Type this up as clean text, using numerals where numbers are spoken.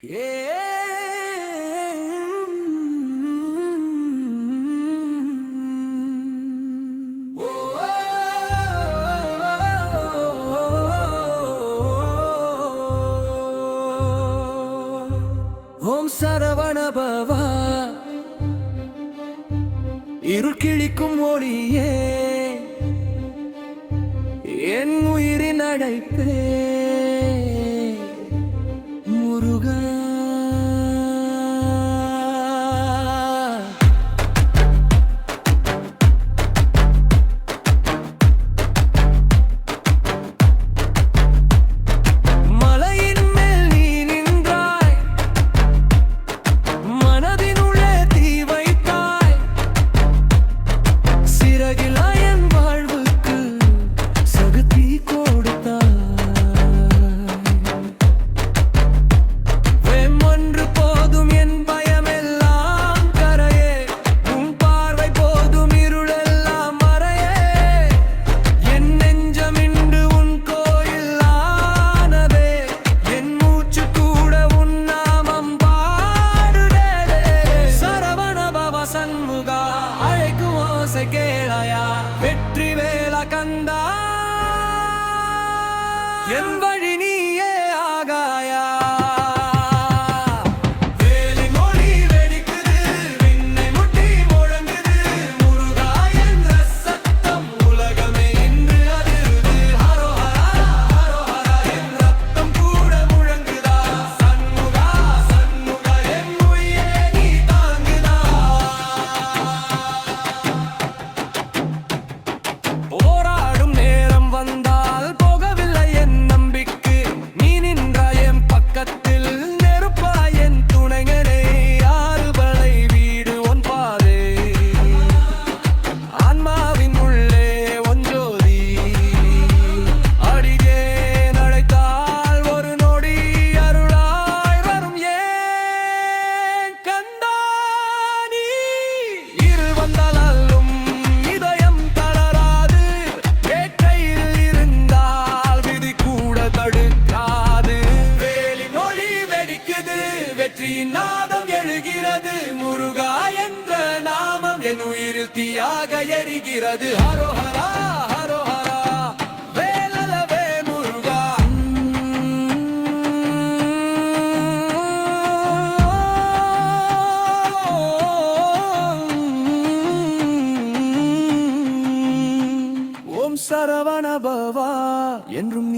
ஓம் சரவண பவா இருள் கிழிக்கும் ஒளியே என் உயிரின் அடைப்பே முருகா. மலையின் மேல் நீ நின்றாய், மனதினுள்ளே தீ வைத்தாய், சிறகில் என் வாழ்வுக்கு சகுதி கொடுத்தாய். வெம்மொன்று போதும் என் பயமெல்லாம் கரையே, உன் பார்வை போதும் இருளெல்லாம் மறையே. என் நெஞ்சமின்று உன் கோயில் ஆனதே, என் மூச்சு கூட உன் நாமம் பாடுதே. சரவண பவ சண்முகா அழைக்கும் ஓசை கேளாயா, வெற்றி வேலா கந்தா என் வழி நீயே ஆகாயா. வேலின் ஒளி வெடிக்குது, விண்ணை முட்டி முழங்குது, முருகா என்ற சத்தம் உலகமே இன்று அதிருது. ஹரோஹரா ஹரோஹரா என் ரத்தம் கூட முழங்குதா, சண்முகா சண்முகா என் உயிரே நீ தாங்குதா. போராடும் நேரம் வந்தால் போகவில்லை என் நம்பிக்கை, நீ நின்றாய் என் பக்கத்தில், நெருப்பாய் என் துணைஞனே. ஆறுபடை வீடு ஒன் பாதை, ஆன்மாவின் உள்ளே ஒன் ஜோதி. அடியே நடைத்தால் ஒரு நொடி அருளாய் வரும் ஏன் கந்தா நீ. இருள் வந்தாலும் இதயம் தளராது, வேட்டையில் இருந்தால் விதி கூட தடுக்காது. வேலின் ஒளி வெடிக்குது, வெற்றியின் நாதம் எழுகிறது, முருகா என்ற நாமம் என் உயிரில் தீயாக எரிகிறது. ஹரோஹரா ஹரோஹரா வேலலவே முருகா. ஓம் சரவண பவா என்றும்